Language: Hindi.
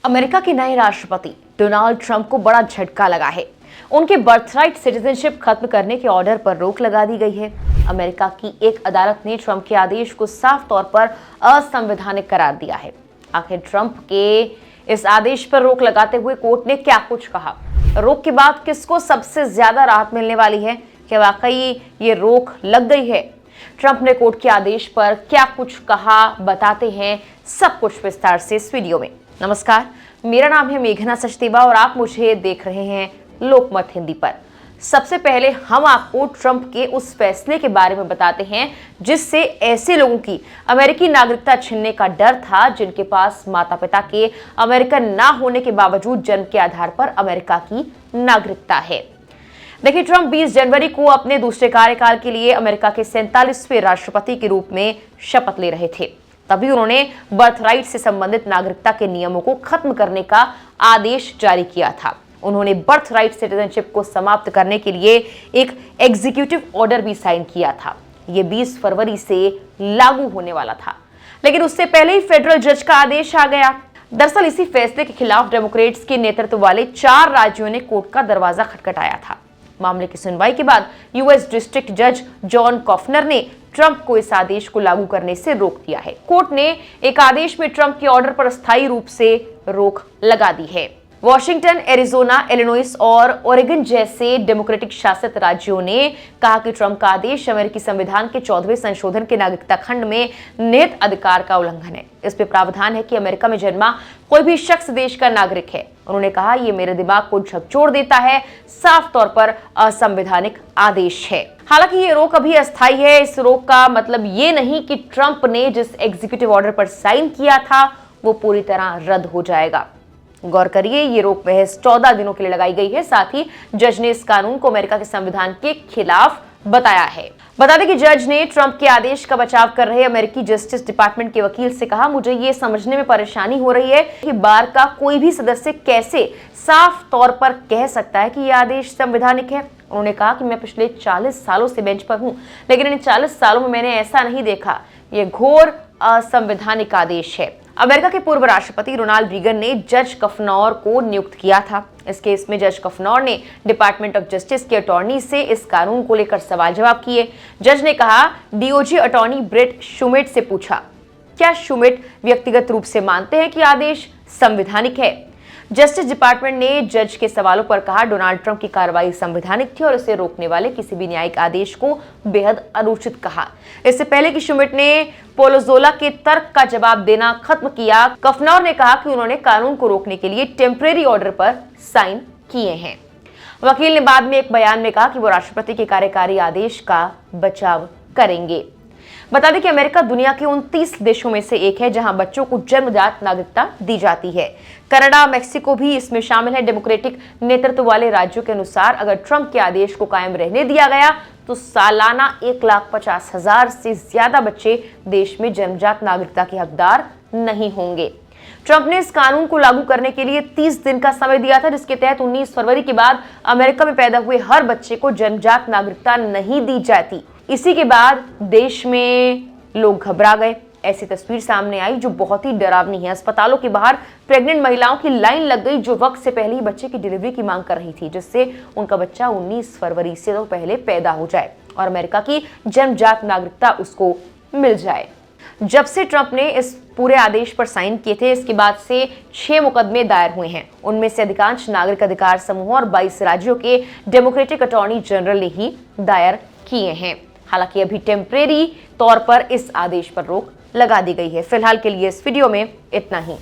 अमेरिका के नए राष्ट्रपति डोनाल्ड ट्रंप को बड़ा झटका लगा है। उनके बर्थराइट सिटीजनशिप खत्म करने के ऑर्डर पर रोक लगा दी गई है। अमेरिका की एक अदालत ने ट्रंप के आदेश को साफ तौर पर असंवैधानिक करार दिया है। आखिर ट्रंप के इस आदेश पर रोक लगाते हुए कोर्ट ने क्या कुछ कहा? रोक के बाद किसको सबसे ज्यादा राहत मिलने वाली है? क्या वाकई ये रोक लग गई है? ट्रंप ने कोर्ट के आदेश पर क्या कुछ कहा, बताते हैं सब कुछ विस्तार से इस वीडियो में। नमस्कार, मेरा नाम है मेघना सचदेवा और आप मुझे देख रहे हैं लोकमत हिंदी पर। सबसे पहले हम आपको ट्रंप के उस फैसले के बारे में बताते हैं जिससे ऐसे लोगों की अमेरिकी नागरिकता छीनने का डर था जिनके पास माता पिता के अमेरिकन ना होने के बावजूद जन्म के आधार पर अमेरिका की नागरिकता है। देखिए, ट्रंप 20 जनवरी को अपने दूसरे कार्यकाल के लिए अमेरिका के 47वें राष्ट्रपति के रूप में शपथ ले रहे थे। तभी उन्होंने बर्थराइट से संबंधित नागरिकता के नियमों को खत्म करने का आदेश जारी किया था। उन्होंने बर्थराइट सिटीजनशिप को समाप्त करने के लिए एक एग्जीक्यूटिव ऑर्डर भी साइन किया था। ये 20 फरवरी से लागू होने वाला था, लेकिन उससे पहले ही फेडरल जज का आदेश आ गया। दरअसल इसी फैसले के खिलाफ डेमोक्रेट्स के नेतृत्व वाले 4 राज्यों ने कोर्ट का दरवाजा खटखटाया था। मामले की सुनवाई के बाद यूएस डिस्ट्रिक्ट जज जॉन कॉफनर ने ट्रंप को इस आदेश को लागू करने से रोक दिया है। कोर्ट ने एक आदेश में ट्रंप के ऑर्डर पर अस्थायी रूप से रोक लगा दी है। वॉशिंगटन, एरिजोना, इलिनॉइस और ओरेगन जैसे डेमोक्रेटिक शासित राज्यों ने कहा कि ट्रंप का आदेश अमेरिकी संविधान के 14वें संशोधन के नागरिकता खंड में निहित अधिकार का उल्लंघन है। इस पे प्रावधान है कि अमेरिका में जन्मा कोई भी शख्स देश का नागरिक है। उन्होंने कहा, ये मेरे दिमाग को झकझोर देता है, साफ तौर पर असंवैधानिक आदेश है। हालांकि ये रोक अभी अस्थायी है। इस रोक का मतलब ये नहीं कि ट्रंप ने जिस एग्जीक्यूटिव ऑर्डर पर साइन किया था वो पूरी तरह रद्द हो जाएगा। गौर करिए, ये रोक महज 14 दिनों के लिए लगाई गई है। साथ ही जज ने इस कानून को अमेरिका के संविधान के खिलाफ बताया है। बता दें कि जज ने ट्रंप के आदेश का बचाव कर रहे अमेरिकी जस्टिस डिपार्टमेंट के वकील से कहा, मुझे ये समझने में परेशानी हो रही है कि बार का कोई भी सदस्य कैसे साफ तौर पर कह सकता है कि यह आदेश संवैधानिक है। उन्होंने कहा कि मैं पिछले 40 सालों से बेंच पर हूं, लेकिन इन 40 सालों में मैंने ऐसा नहीं देखा। यह घोर असंवैधानिक आदेश है। अमेरिका के पूर्व राष्ट्रपति रोनाल्ड रीगन ने जज कफनौर को नियुक्त किया था। इस केस में जज कफनौर ने डिपार्टमेंट ऑफ जस्टिस के अटॉर्नी से इस कानून को लेकर सवाल जवाब किए। जज ने कहा, डीओजी अटॉर्नी ब्रेट शुमेट से पूछा, क्या शुमेट व्यक्तिगत रूप से मानते हैं कि आदेश संवैधानिक है? जस्टिस डिपार्टमेंट ने जज के सवालों पर कहा, डोनाल्ड ट्रंप की कार्रवाई संवैधानिक थी और इसे रोकने वाले किसी भी न्यायिक आदेश को बेहद अनुचित कहा। इससे पहले कि शुमिट ने पोलोजोला के तर्क का जवाब देना खत्म किया, कफनौर ने कहा कि उन्होंने कानून को रोकने के लिए टेम्परेरी ऑर्डर पर साइन किए हैं। वकील ने बाद में एक बयान में कहा कि वो राष्ट्रपति के कार्यकारी आदेश का बचाव करेंगे। बता दें कि अमेरिका दुनिया के 29 देशों में से एक है जहां बच्चों को जन्मजात नागरिकता दी जाती है। कनाडा, मेक्सिको भी इसमें शामिल है। डेमोक्रेटिक नेतृत्व वाले राज्यों के अनुसार अगर ट्रंप के आदेश को कायम रहने दिया गया तो सालाना 1,50,000 से ज्यादा बच्चे देश में जन्मजात नागरिकता के हकदार नहीं होंगे। ट्रंप ने इस कानून को लागू करने के लिए 30 दिन का समय दिया था, जिसके तहत 19 फरवरी के बाद अमेरिका में पैदा हुए हर बच्चे को जन्मजात नागरिकता नहीं दी जाती। इसी के बाद देश में लोग घबरा गए। ऐसी तस्वीर सामने आई जो बहुत ही डरावनी है। अस्पतालों के बाहर प्रेग्नेंट महिलाओं की लाइन लग गई जो वक्त से पहले ही बच्चे की डिलीवरी की मांग कर रही थी, जिससे उनका बच्चा 19 फरवरी से तो पहले पैदा हो जाए और अमेरिका की जन्मजात नागरिकता उसको मिल जाए। जब से ट्रंप ने इस पूरे आदेश पर साइन किए थे, इसके बाद से 6 मुकदमे दायर हुए हैं। उनमें से अधिकांश नागरिक अधिकार समूहों और 22 राज्यों के डेमोक्रेटिक अटॉर्नी जनरल ने ही दायर किए हैं। हालांकि अभी टेम्परेरी तौर पर इस आदेश पर रोक लगा दी गई है। फिलहाल के लिए इस वीडियो में इतना ही।